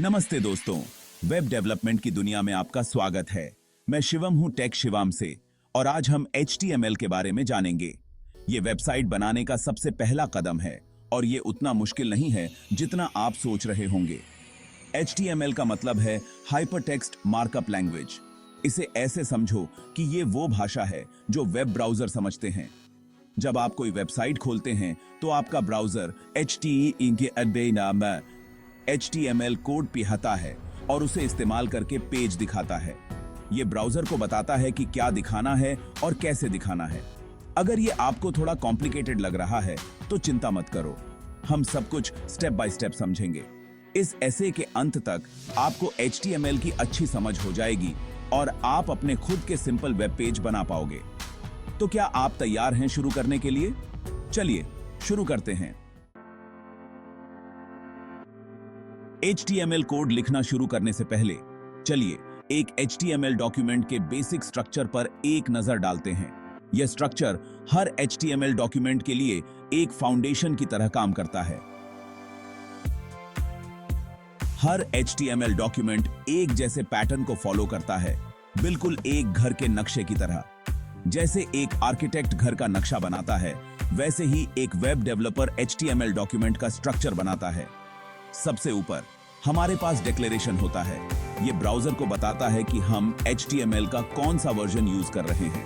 नमस्ते दोस्तों, web development की दुनिया में आपका स्वागत है। मैं शिवम हूं टेक शिवम से और आज हम HTML के बारे में जानेंगे। ये वेबसाइट बनाने का सबसे पहला कदम है और ये उतना मुश्किल नहीं है जितना आप सोच रहे होंगे। HTML का मतलब है हाइपरटेक्स्ट मार्कअप लैंग्वेज। इसे ऐसे समझो कि ये वो भाषा है जो वेब ब्राउजर समझते हैं। जब आप कोई वेबसाइट खोलते हैं तो आपका ब्राउजर HTML कोड पिहाता है और उसे इस्तेमाल करके पेज दिखाता है। ये ब्राउजर को बताता है कि क्या दिखाना है और कैसे दिखाना है। अगर ये आपको थोड़ा कॉम्प्लिकेटेड लग रहा है तो चिंता मत करो, हम सब कुछ स्टेप बाय स्टेप समझेंगे। इस एसे के अंत तक आपको HTML की अच्छी समझ हो जाएगी और आप अपने खुद के सिंपल वेब पेज बना पाओगे। तो क्या आप तैयार हैं शुरू करने के लिए? चलिए शुरू करते हैं। HTML कोड लिखना शुरू करने से पहले चलिए एक HTML डॉक्यूमेंट के बेसिक स्ट्रक्चर पर एक नजर डालते हैं। यह स्ट्रक्चर हर HTML डॉक्यूमेंट के लिए एक फाउंडेशन की तरह काम करता है। हर HTML डॉक्यूमेंट एक जैसे पैटर्न को फॉलो करता है, बिल्कुल एक घर के नक्शे की तरह। जैसे एक आर्किटेक्ट घर का नक्शा बनाता है, वैसे ही एक वेब डेवलपर HTML डॉक्यूमेंट का स्ट्रक्चर बनाता है। सबसे ऊपर हमारे पास डिक्लेरेशन होता है। यह ब्राउजर को बताता है कि हम HTML का कौन सा वर्जन यूज कर रहे हैं।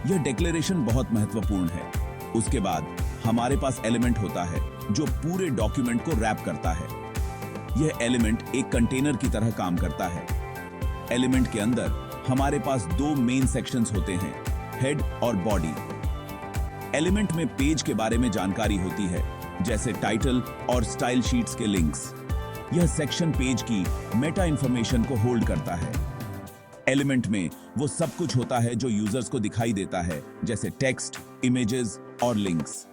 यह डिक्लेरेशन बहुत महत्वपूर्ण है। उसके बाद हमारे पास एलिमेंट होता है जो पूरे डॉक्यूमेंट को रैप करता है। यह एलिमेंट एक कंटेनर की तरह काम करता है। एलिमेंट के अंदर हमारे पास दो मेन सेक्शंस होते हैं, हेड और बॉडी। एलिमेंट में पेज के बारे में जानकारी होती है, जैसे टाइटल और स्टाइल शीट्स के लिंक्स। यह सेक्शन पेज की मेटा इंफॉर्मेशन को होल्ड करता है। एलिमेंट में वो सब कुछ होता है जो यूजर्स को दिखाई देता है, जैसे टेक्स्ट, इमेजेस और लिंक्स।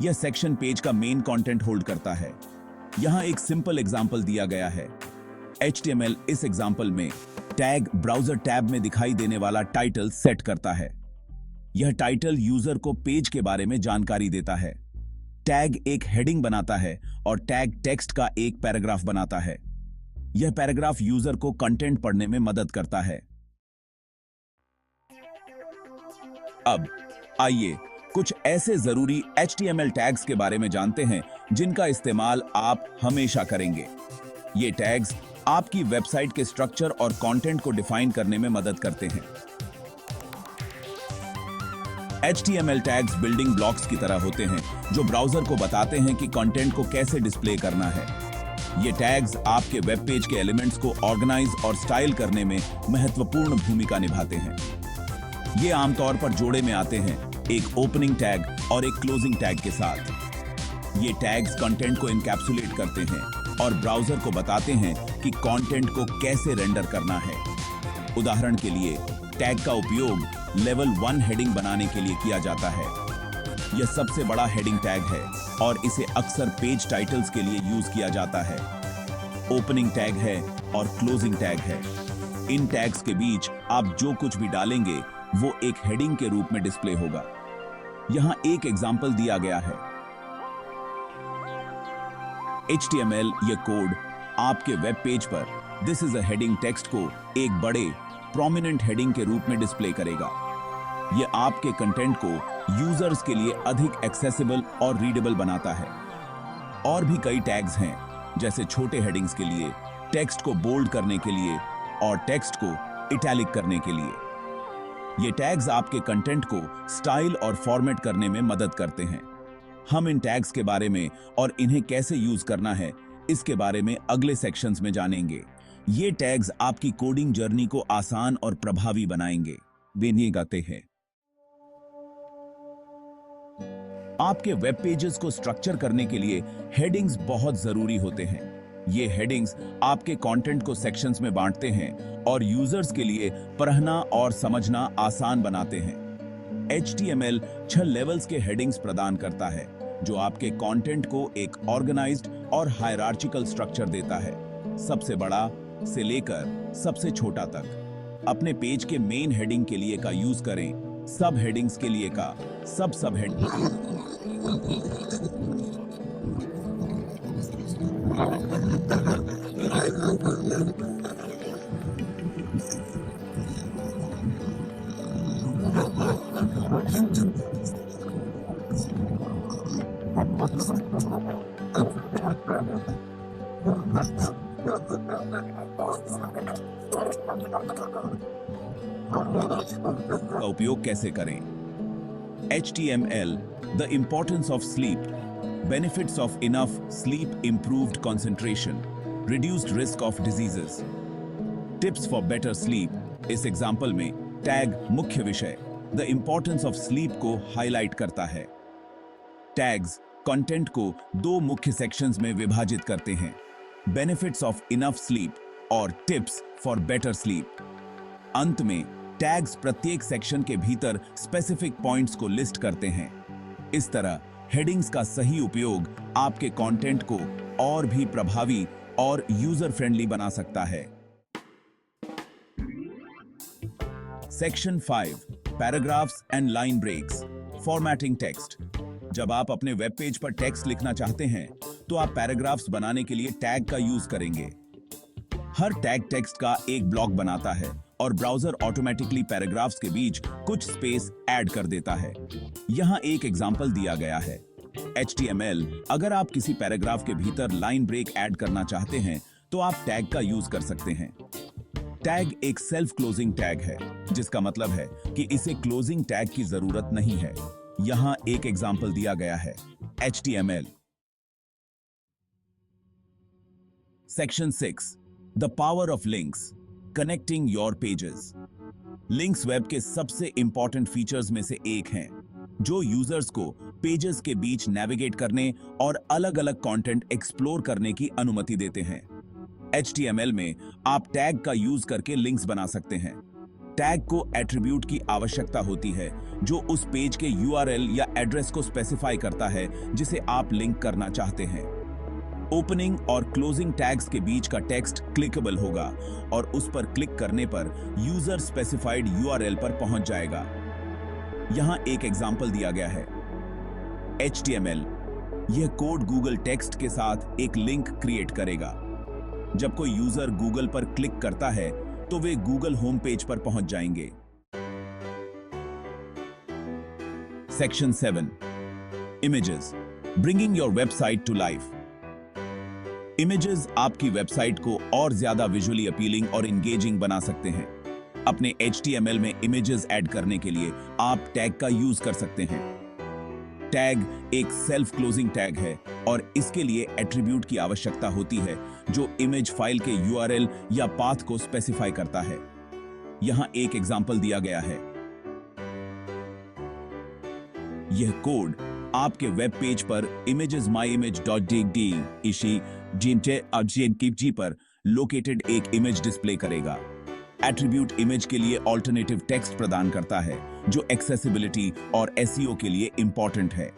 यह सेक्शन पेज का मेन कंटेंट होल्ड करता है। यहां एक सिंपल एग्जांपल दिया गया है। HTML इस एग्जांपल में टैग ब्राउजर टैब में दिखाई देने वाला टाइटल सेट करता है। यह टाइटल यूजर को पेज के बारे में जानकारी देता है। टैग एक हेडिंग बनाता है और टैग टेक्स्ट का एक पैराग्राफ बनाता है। यह पैराग्राफ यूजर को कंटेंट पढ़ने में मदद करता है। अब आइए कुछ ऐसे जरूरी HTML टैग्स के बारे में जानते हैं जिनका इस्तेमाल आप हमेशा करेंगे। ये टैग्स आपकी वेबसाइट के स्ट्रक्चर और कंटेंट को डिफाइन करने में मदद करते हैं। HTML टैग्स बिल्डिंग ब्लॉक्स की तरह होते हैं जो ब्राउजर को बताते हैं कि कंटेंट को कैसे डिस्प्ले करना है। ये टैग्स आपके वेब पेज के एलिमेंट्स को ऑर्गेनाइज और स्टाइल करने में महत्वपूर्ण भूमिका निभाते हैं। ये आमतौर पर जोड़े में आते हैं, एक ओपनिंग टैग और एक क्लोजिंग टैग के साथ। ये टैग्स कंटेंट को इनकैप्सुलेट करते हैं और ब्राउजर को बताते हैं कि कंटेंट को कैसे रेंडर करना है। उदाहरण के लिए टैग का उपयोग लेवल 1 हेडिंग बनाने के लिए किया जाता है। यह सबसे बड़ा हेडिंग टैग है और इसे अक्सर पेज टाइटल्स के लिए यूज किया जाता है। ओपनिंग टैग है और क्लोजिंग टैग है। इन टैग्स के बीच आप जो कुछ भी डालेंगे वो एक हेडिंग के रूप में डिस्प्ले होगा। यहां एक एग्जांपल दिया गया है। HTML ये कोड आपके वेब पेज पर this is a heading text को एक बड़े प्रोमिनेंट हेडिंग के रूप में डिस्प्ले करेगा। यह आपके कंटेंट को यूजर्स के लिए अधिक एक्सेसिबल और रीडेबल बनाता है। और भी कई टैग्स हैं, जैसे छोटे हेडिंग्स के लिए, टेक्स्ट को बोल्ड करने के लिए और टेक्स्ट को इटैलिक करने के लिए। ये टैग्स आपके कंटेंट को स्टाइल और फॉर्मेट करने में मदद करते हैं। हम इन टैग्स के बारे में और इन्हें कैसे यूज करना है इसके बारे में अगले सेक्शंस में जानेंगे। ये टैग्स आपकी कोडिंग जर्नी को आसान और प्रभावी बनाएंगे। बेनिए गाते हैं। आपके वेब पेजेस को स्ट्रक्चर करने के लिए हेडिंग्स बहुत जरूरी होते हैं। ये हेडिंग्स आपके कंटेंट को सेक्शंस में बांटते हैं और यूजर्स के लिए पढ़ना और समझना आसान बनाते हैं। HTML 6 लेवल्स के हेडिंग्स प्रदान करता है जो आपके कंटेंट को एक ऑर्गेनाइज्ड और हायरार्चिकल स्ट्रक्चर देता है, सबसे बड़ा से लेकर सबसे छोटा तक। अपने पेज के मेन हेडिंग के लिए का यूज करें, सब हेडिंग्स के लिए का सब हेडिंग। का उपयोग कैसे करें? HTML, the importance of sleep, benefits of enough sleep, improved concentration, reduced risk of diseases, tips for better sleep. इस एग्जाम्पल में टैग मुख्य विषय द इंपॉर्टेंस ऑफ स्लीप को हाईलाइट करता है। टैग्स कंटेंट को दो मुख्य सेक्शंस में विभाजित करते हैं, बेनिफिट्स ऑफ इनफ स्लीप और टिप्स फॉर बेटर स्लीप। अंत में टैग्स प्रत्येक सेक्शन के भीतर स्पेसिफिक पॉइंट्स को लिस्ट करते हैं। इस तरह हेडिंग्स का सही उपयोग आपके कंटेंट को और भी प्रभावी और यूजर फ्रेंडली बना सकता है। Section 5, paragraphs and line breaks, formatting text. जब आप अपने वेब पेज पर टेक्स्ट लिखना चाहते हैं तो आप पैराग्राफ्स बनाने के लिए टैग का यूज करेंगे। हर टैग टेक्स्ट का एक ब्लॉक बनाता है और ब्राउजर ऑटोमेटिकली पैराग्राफ्स के बीच कुछ स्पेस ऐड कर देता है। यहां एक एग्जांपल दिया गया है। HTML, अगर आप किसी पैराग्राफ के भीतर लाइन ब्रेक ऐड करना चाहते हैं तो आप टैग का यूज कर सकते हैं। टैग एक सेल्फ क्लोजिंग टैग है, जिसका मतलब है कि इसे क्लोजिंग टैग की जरूरत नहीं है। यहां एक एग्जांपल दिया गया है। HTML। Section 6, the power of links, connecting your pages. Links web के सबसे इंपॉर्टेंट फीचर्स में से एक हैं, जो यूजर्स को पेजेस के बीच नेविगेट करने और अलग-अलग कंटेंट एक्सप्लोर करने की अनुमति देते हैं। HTML में आप टैग का यूज करके लिंक्स बना सकते हैं। टैग को एट्रीब्यूट की आवश्यकता होती है जो उस पेज के URL या एड्रेस को स्पेसिफाई करता है जिसे आप लिंक करना चाहते हैं। ओपनिंग और क्लोजिंग टैग्स के बीच का टेक्स्ट क्लिकेबल होगा और उस पर क्लिक करने पर यूजर स्पेसिफाइड URL पर पहुंच जाएगा। यहां एक एग्जांपल दिया गया है। HTML, यह कोड गूगल टेक्स्ट के साथ एक लिंक क्रिएट करेगा। जब कोई यूजर गूगल पर क्लिक करता है तो वे गूगल होम पेज पर पहुंच जाएंगे। Section 7, images, bringing your website to life. Images आपकी वेबसाइट को और ज्यादा विजुअली अपीलिंग और एंगेजिंग बना सकते हैं। अपने HTML में इमेजेस ऐड करने के लिए आप टैग का यूज कर सकते हैं। टैग एक सेल्फ क्लोजिंग टैग है और इसके लिए एट्रीब्यूट की आवश्यकता होती है जो इमेज फाइल के URL या पाथ को स्पेसिफाई करता है। यहां एक एग्जांपल दिया गया है। यह कोड आपके वेब पेज पर images.myimage.dgd इशी GMT पर लोकेटेड एक इमेज डिस्प्ले करेगा। एट्रीब्यूट इमेज के लिए ऑल्टरनेटिव टेक्स्ट प्रदान करता है जो एक्सेसिबिलिटी और SEO के लिए इंपॉर्टेंट है।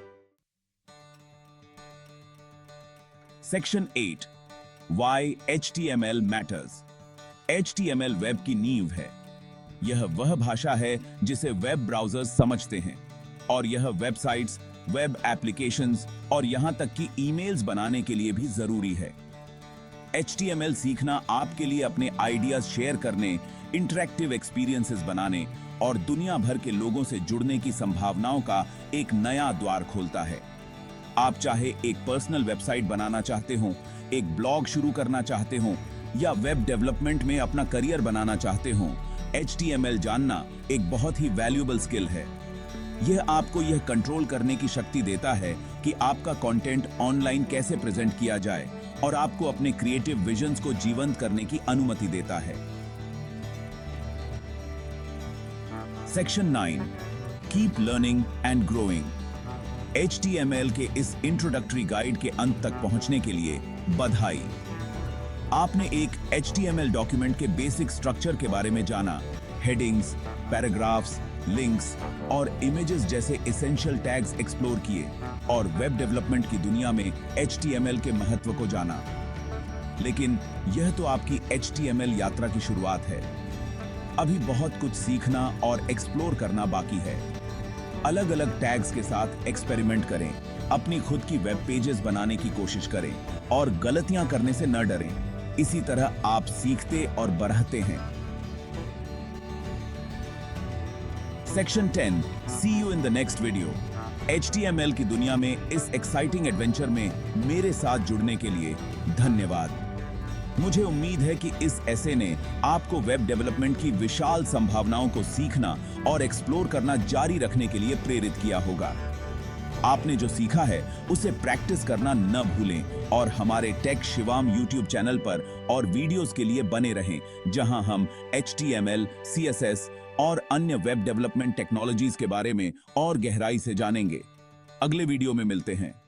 Section 8, Why HTML Matters। HTML web की नींव है। यह वह भाषा है जिसे वेब ब्राउजर्स समझते हैं और यह वेबसाइट्स, वेब एप्लीकेशंस और यहां तक कि ईमेल्स बनाने के लिए भी जरूरी है। HTML सीखना आपके लिए अपने आइडियाज शेयर करने, इंटरैक्टिव एक्सपीरियंसेस बनाने और दुनिया भर के लोगों से जुड़ने की संभावनाओं का एक नया द्वार खोलता है। आप चाहे एक पर्सनल वेबसाइट बनाना चाहते हो, एक ब्लॉग शुरू करना चाहते हो या वेब डेवलपमेंट में अपना करियर बनाना चाहते हो, HTML जानना एक बहुत ही वैल्यूएबल स्किल है। यह आपको यह कंट्रोल करने की शक्ति देता है कि आपका कंटेंट ऑनलाइन कैसे प्रेजेंट किया जाए और आपको अपने क्रिएटिव विजन्स को जीवंत करने की अनुमति देता है। Section 9, keep learning and growing. HTML के इस इंट्रोडक्टरी गाइड के अंत तक पहुंचने के लिए बधाई। आपने एक HTML डॉक्यूमेंट के बेसिक स्ट्रक्चर के बारे में जाना, हेडिंग्स, पैराग्राफ्स, लिंक्स और इमेजेस जैसे एसेंशियल टैग्स एक्सप्लोर किए और वेब डेवलपमेंट की दुनिया में HTML के महत्व को जाना। लेकिन यह तो आपकी HTML यात्रा की शुरुआत है। अभी बहुत कुछ सीखना और एक्सप्लोर करना बाकी है। अलग-अलग टैग्स के साथ एक्सपेरिमेंट करें, अपनी खुद की वेब पेजेस बनाने की कोशिश करें और गलतियां करने से न डरें। इसी तरह आप सीखते और बढ़ते हैं। Section 10, see you in the next video. HTML की दुनिया में इस एक्साइटिंग एडवेंचर में मेरे साथ जुड़ने के लिए धन्यवाद। मुझे उम्मीद है कि इस ऐसे ने आपको वेब डेवलपमेंट की विशाल संभावनाओं को सीखना और एक्सप्लोर करना जारी रखने के लिए प्रेरित किया होगा। आपने जो सीखा है उसे प्रैक्टिस करना न भूलें और हमारे टेक शिवाम यूट्यूब चैनल पर और वीडियोस के लिए बने रहें, जहां हम HTML, CSS और अन्य वेब डेवलपमेंट टेक्नोलॉजीज के बारे में और गहराई से जानेंगे। अगले वीडियो में मिलते हैं।